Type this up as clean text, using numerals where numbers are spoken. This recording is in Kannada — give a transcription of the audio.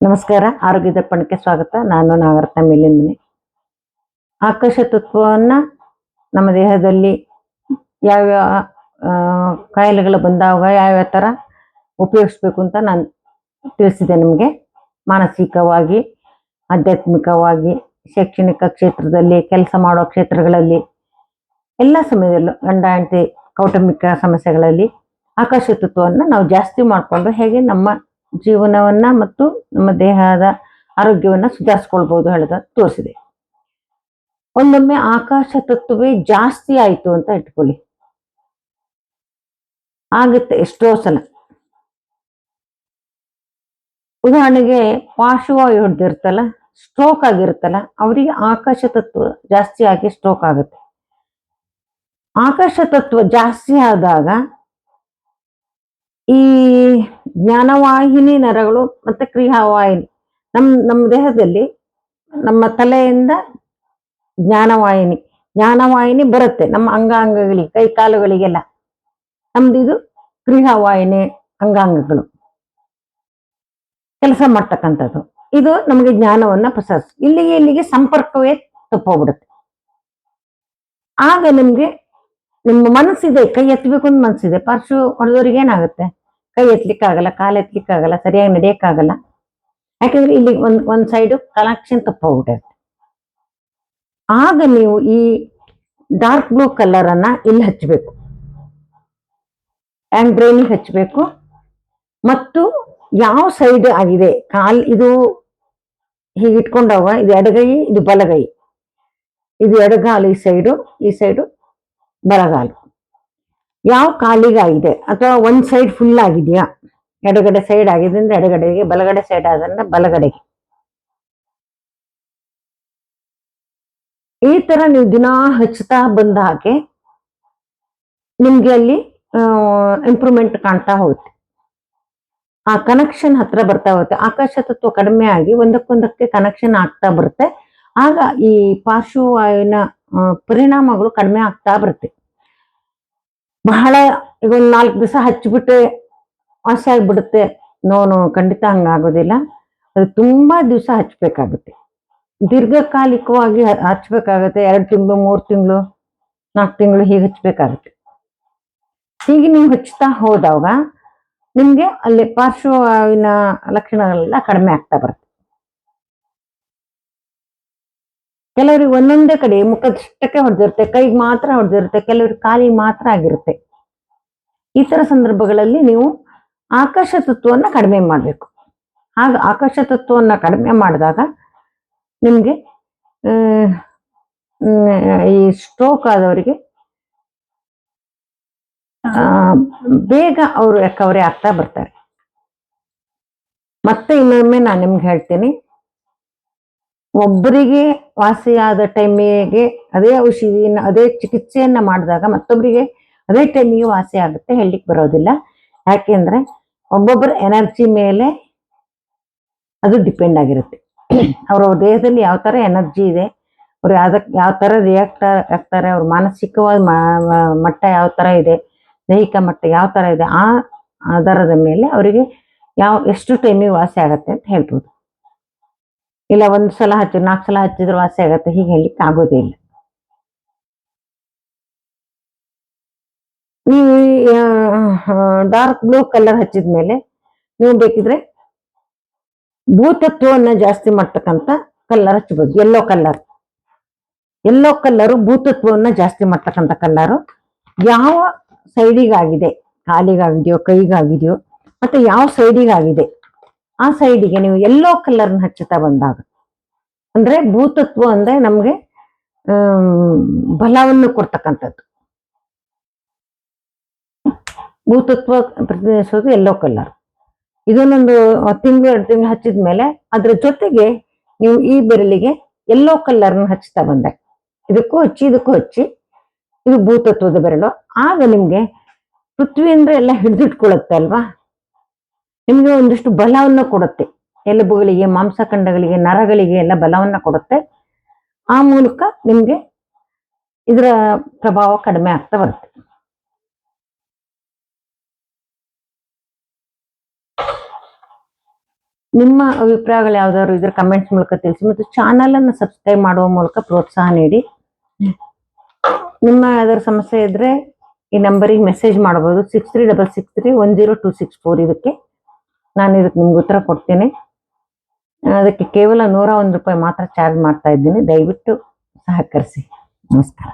ನಮಸ್ಕಾರ. ಆರೋಗ್ಯ ದರ್ಪಣಕ್ಕೆ ಸ್ವಾಗತ. ನಾನು ನಾಗರತ್ನ ಮೇಲಿನ ಮನೆ. ಆಕಾಶ ತತ್ವವನ್ನ ನಮ್ಮ ದೇಹದಲ್ಲಿ ಯಾವ್ಯಾವ ಕಾಯಿಲೆಗಳು ಬಂದಾಗ ಯಾವ್ಯಾವ ಥರ ಉಪಯೋಗಿಸ್ಬೇಕು ಅಂತ ನಾನು ತಿಳಿಸಿದೆ ನಿಮಗೆ. ಮಾನಸಿಕವಾಗಿ, ಆಧ್ಯಾತ್ಮಿಕವಾಗಿ, ಶೈಕ್ಷಣಿಕ ಕ್ಷೇತ್ರದಲ್ಲಿ, ಕೆಲಸ ಮಾಡೋ ಕ್ಷೇತ್ರಗಳಲ್ಲಿ, ಎಲ್ಲ ಸಮಯದಲ್ಲೂ ಗಂಡ ಹೆಂಡತಿ ಕೌಟುಂಬಿಕ ಸಮಸ್ಯೆಗಳಲ್ಲಿ ಆಕಾಶ ತತ್ವವನ್ನು ನಾವು ಜಾಸ್ತಿ ಮಾಡಿಕೊಂಡು ಹೇಗೆ ನಮ್ಮ ಜೀವನವನ್ನ ಮತ್ತು ನಮ್ಮ ದೇಹದ ಆರೋಗ್ಯವನ್ನ ಸುಧಾರಿಸ್ಕೊಳ್ಬಹುದು ಹೇಳದ ತೋರಿಸಿದೆ. ಒಂದೊಮ್ಮೆ ಆಕಾಶ ತತ್ವವೇ ಜಾಸ್ತಿ ಆಯ್ತು ಅಂತ ಇಟ್ಕೊಳ್ಳಿ, ಆಗುತ್ತೆ ಎಷ್ಟೋ ಸಲ. ಉದಾಹರಣೆಗೆ ಪಾರ್ಶ್ವವಾಯು ಹೊಡೆದಿರ್ತಲ್ಲ, ಸ್ಟ್ರೋಕ್ ಆಗಿರುತ್ತಲ್ಲ, ಅವರಿಗೆ ಆಕಾಶ ತತ್ವ ಜಾಸ್ತಿ ಆಗಿ ಸ್ಟ್ರೋಕ್ ಆಗುತ್ತೆ. ಆಕಾಶ ತತ್ವ ಜಾಸ್ತಿ ಆದಾಗ ಈ ಜ್ಞಾನವಾಹಿನಿ ನರಗಳು ಮತ್ತೆ ಕ್ರಿಯಾವಾಹಿನಿ, ನಮ್ಮ ದೇಹದಲ್ಲಿ ನಮ್ಮ ತಲೆಯಿಂದ ಜ್ಞಾನವಾಹಿನಿ ಬರುತ್ತೆ ನಮ್ಮ ಅಂಗಾಂಗಗಳಿಗೆ, ಕೈ ಕಾಲುಗಳಿಗೆಲ್ಲ. ನಮ್ದು ಇದು ಕ್ರಿಯಾವಾಹಿನಿ ಅಂಗಾಂಗಗಳು ಕೆಲಸ ಮಾಡ್ತಕ್ಕಂಥದ್ದು. ಇದು ನಮಗೆ ಜ್ಞಾನವನ್ನ ಪಸರಿಸಿ ಇಲ್ಲಿಗೆ ಸಂಪರ್ಕವೇ ತಪ್ಪೋಗ್ಬಿಡುತ್ತೆ. ಆಗ ನಿಮ್ಗೆ ನಿಮ್ಮ ಮನಸ್ಸಿದೆ, ಕೈ ಎತ್ತಬೇಕು ಅಂತ ಮನಸ್ಸಿದೆ, ಪಾರ್ಶ್ವ ಹೊಡೆದವ್ರಿಗೆ ಏನಾಗುತ್ತೆ? ಕೈ ಎತ್ತಲಿಕ್ಕಾಗಲ್ಲ, ಕಾಲು ಎತ್ತಲಿಕ್ಕಾಗಲ್ಲ, ಸರಿಯಾಗಿ ನಡೆಯಕ್ಕಾಗಲ್ಲ. ಯಾಕಂದ್ರೆ ಇಲ್ಲಿ ಒಂದ್ ಸೈಡು ಕನೆಕ್ಷನ್ ತಪ್ಪೋಗ್ಬಿಟ್ಟೈತೆ. ಆಗ ನೀವು ಈ ಡಾರ್ಕ್ ಬ್ಲೂ ಕಲರ್ ಅನ್ನ ಇಲ್ಲಿ ಹಚ್ಚಬೇಕು, ಹ್ಯಾಂಡ್ ಬ್ರೈನಿಗೆ ಹಚ್ಚಬೇಕು. ಮತ್ತು ಯಾವ ಸೈಡ್ ಆಗಿದೆ ಇದು ಹೀಗೆ ಇಟ್ಕೊಂಡಾಗ ಇದು ಎಡಗೈ, ಇದು ಬಲಗೈ, ಇದು ಎಡಗಾಲು ಈ ಸೈಡು ಬಲಗಾಲು. ಯಾವ ಕಾಲಿಗಾಗಿದೆ ಅಥವಾ ಒಂದ್ ಸೈಡ್ ಫುಲ್ ಆಗಿದೆಯಾ, ಎಡಗಡೆ ಸೈಡ್ ಆಗಿದೆ ಅಂದ್ರೆ ಎಡಗಡೆಗೆ, ಬಲಗಡೆ ಸೈಡ್ ಆದ್ರೆ ಬಲಗಡೆಗೆ. ಈ ತರ ನೀವು ದಿನಾ ಹಚ್ತಾ ಬಂದ ಹಾಗೆ ನಿಮ್ಗೆ ಅಲ್ಲಿ ಇಂಪ್ರೂವ್ಮೆಂಟ್ ಕಾಣ್ತಾ ಹೋಗುತ್ತೆ. ಆ ಕನೆಕ್ಷನ್ ಹತ್ರ ಬರ್ತಾ ಹೋಗುತ್ತೆ. ಆಕಾಶ ತತ್ವ ಕಡಿಮೆ ಆಗಿ ಒಂದಕ್ಕೊಂದಕ್ಕೆ ಕನೆಕ್ಷನ್ ಆಗ್ತಾ ಬರುತ್ತೆ. ಆಗ ಈ ಪಾರ್ಶ್ವವಾಯುವಿನ ಪರಿಣಾಮಗಳು ಕಡಿಮೆ ಆಗ್ತಾ ಬರುತ್ತೆ. ಬಹಳ ಈಗ ಒಂದ್ 4 ದಿವಸ ಹಚ್ಚಿಬಿಟ್ಟೆ ವಾಸಿ ಆಗ್ಬಿಡುತ್ತೆ. ನೋನು ಖಂಡಿತ ಹಂಗಾಗೋದಿಲ್ಲ. ಅದು ತುಂಬಾ ದಿವಸ ಹಚ್ಬೇಕಾಗುತ್ತೆ, ದೀರ್ಘಕಾಲಿಕವಾಗಿ ಹಚ್ಬೇಕಾಗತ್ತೆ. 2 ತಿಂಗಳು, 3 ತಿಂಗಳು, 4 ತಿಂಗಳು ಹೀಗೆ ಹಚ್ಬೇಕಾಗುತ್ತೆ. ಹೀಗೆ ನೀವು ಹಚ್ತಾ ಹೋದಾಗ ನಿಮ್ಗೆ ಅಲ್ಲಿ ಪಾರ್ಶ್ವವಾಯುವಿನ ಲಕ್ಷಣಗಳೆಲ್ಲ ಕಡಿಮೆ ಆಗ್ತಾ ಬರುತ್ತೆ. ಕೆಲವರಿಗೆ ಒಂದೊಂದೇ ಕಡೆ ಮುಖದಷ್ಟಕ್ಕೆ ಹೊಡೆದಿರುತ್ತೆ, ಕೈಗೆ ಮಾತ್ರ ಹೊಡೆದಿರುತ್ತೆ, ಕೆಲವರಿಗೆ ಕಾಲಿಗೆ ಮಾತ್ರ ಆಗಿರುತ್ತೆ. ಈ ತರ ಸಂದರ್ಭಗಳಲ್ಲಿ ನೀವು ಆಕಾಶ ತತ್ವವನ್ನ ಕಡಿಮೆ ಮಾಡಬೇಕು. ಆಗ ಆಕಾಶ ತತ್ವವನ್ನ ಕಡಿಮೆ ಮಾಡಿದಾಗ ನಿಮ್ಗೆ ಈ ಸ್ಟ್ರೋಕ್ ಆದವರಿಗೆ ಬೇಗ ಅವರು ರಿಕವರಿ ಆಗ್ತಾ ಬರ್ತಾರೆ. ಮತ್ತೆ ಇನ್ನೊಮ್ಮೆ ನಾನು ನಿಮ್ಗೆ ಹೇಳ್ತೀನಿ, ಒಬ್ಬರಿಗೆ ವಾಸಿಯಾದ ಟೈಮಿಗೆ ಅದೇ ಔಷಧಿಯನ್ನ, ಅದೇ ಚಿಕಿತ್ಸೆಯನ್ನ ಮಾಡಿದಾಗ ಮತ್ತೊಬ್ಬರಿಗೆ ಅದೇ ಟೈಮಿಗೆ ವಾಸಿ ಆಗುತ್ತೆ ಹೇಳಲಿಕ್ಕೆ ಬರೋದಿಲ್ಲ. ಯಾಕೆಂದ್ರೆ ಒಬ್ಬೊಬ್ಬರ ಎನರ್ಜಿ ಮೇಲೆ ಅದು ಡಿಪೆಂಡ್ ಆಗಿರುತ್ತೆ. ಅವ್ರ ದೇಹದಲ್ಲಿ ಯಾವ ತರ ಎನರ್ಜಿ ಇದೆ, ಅವ್ರು ಯಾವ ತರ ರಿಯಾಕ್ಟ್ ಆಗ್ತಾರೆ, ಅವ್ರ ಮಾನಸಿಕವಾದ ಮಟ್ಟ ಯಾವ ತರ ಇದೆ, ದೈಹಿಕ ಮಟ್ಟ ಯಾವ ತರ ಇದೆ, ಆ ಆಧಾರದ ಮೇಲೆ ಅವರಿಗೆ ಎಷ್ಟು ಟೈಮಿಗೆ ವಾಸಿ ಆಗತ್ತೆ ಅಂತ ಹೇಳ್ಬೋದು. ಇಲ್ಲ 1 ಸಲ 4 ಸಲ ಹಚ್ಚಿದ್ರೆ ವಾಸಿ ಆಗತ್ತೆ ಹೀಗೆ ಹೇಳಲಿಕ್ಕೆ ಆಗೋದೇ ಇಲ್ಲ. ನೀವು ಡಾರ್ಕ್ ಬ್ಲೂ ಕಲರ್ ಹಚ್ಚಿದ್ಮೇಲೆ ನೀವು ಬೇಕಿದ್ರೆ ಭೂತತ್ವವನ್ನ ಜಾಸ್ತಿ ಮಾಡ್ತಕ್ಕಂಥ ಕಲರ್ ಹಚ್ಚಬಹುದು. ಯೆಲ್ಲೋ ಕಲ್ಲರು ಭೂತತ್ವವನ್ನ ಜಾಸ್ತಿ ಮಾಡ್ತಕ್ಕಂಥ ಕಲ್ಲರು. ಯಾವ ಸೈಡಿಗಾಗಿದೆ, ಕಾಲಿಗಾಗಿದೆಯೋ, ಕೈಗಾಗಿದೆಯೋ, ಮತ್ತೆ ಯಾವ ಸೈಡಿಗಾಗಿದೆ ಆ ಸೈಡಿಗೆ ನೀವು ಯೆಲ್ಲೋ ಕಲರ್ನ ಹಚ್ಚುತ್ತಾ ಬಂದಾಗ, ಅಂದ್ರೆ ಭೂತತ್ವ ಅಂದ್ರೆ ನಮ್ಗೆ ಬಲವನ್ನು ಕೊಡ್ತಕ್ಕಂಥದ್ದು. ಭೂತತ್ವ ಪ್ರತಿನಿಧಿಸೋದು ಯೆಲ್ಲೋ ಕಲರ್. ಇದನ್ನೊಂದು 1 ತಿಂಗಳು 2 ತಿಂಗಳು ಹಚ್ಚಿದ್ಮೇಲೆ ಅದ್ರ ಜೊತೆಗೆ ನೀವು ಈ ಬೆರಳಿಗೆ ಯೆಲ್ಲೋ ಕಲರ್ನ ಹಚ್ತಾ ಬಂದಾಗ, ಇದಕ್ಕೂ ಹಚ್ಚಿ ಇದು ಭೂತತ್ವದ ಬೆರಳು. ಆಗ ನಿಮ್ಗೆ ಪೃಥ್ವಿ ಅಂದ್ರೆ ಎಲ್ಲ ಹಿಡಿದಿಟ್ಕೊಳ್ಳುತ್ತೆ ಅಲ್ವಾ, ನಿಮ್ಗೆ ಒಂದಿಷ್ಟು ಬಲವನ್ನು ಕೊಡುತ್ತೆ. ಎಲುಬುಗಳಿಗೆ, ಮಾಂಸಖಂಡಗಳಿಗೆ, ನರಗಳಿಗೆ ಎಲ್ಲ ಬಲವನ್ನ ಕೊಡುತ್ತೆ. ಆ ಮೂಲಕ ನಿಮ್ಗೆ ಇದರ ಪ್ರಭಾವ ಕಡಿಮೆ ಆಗ್ತಾ ಬರುತ್ತೆ. ನಿಮ್ಮ ಅಭಿಪ್ರಾಯಗಳು ಯಾವ್ದಾದ್ರು ಇದ್ರ ಕಮೆಂಟ್ಸ್ ಮೂಲಕ ತಿಳಿಸಿ ಮತ್ತು ಚಾನಲ್ ಅನ್ನು ಸಬ್ಸ್ಕ್ರೈಬ್ ಮಾಡುವ ಮೂಲಕ ಪ್ರೋತ್ಸಾಹ ನೀಡಿ. ನಿಮ್ಮ ಯಾವ್ದಾದ್ರು ಸಮಸ್ಯೆ ಇದ್ರೆ ಈ ನಂಬರಿಗೆ ಮೆಸೇಜ್ ಮಾಡಬಹುದು 6366310264. ಇದಕ್ಕೆ ನಾನು ನಿಮ್ಗೆ ಉತ್ತರ ಕೊಡ್ತೀನಿ. ಅದಕ್ಕೆ ಕೇವಲ 101 ರೂಪಾಯಿ ಮಾತ್ರ ಚಾರ್ಜ್ ಮಾಡ್ತಾ ಇದ್ದೀನಿ. ದಯವಿಟ್ಟು ಸಹಕರಿಸಿ. ನಮಸ್ಕಾರ.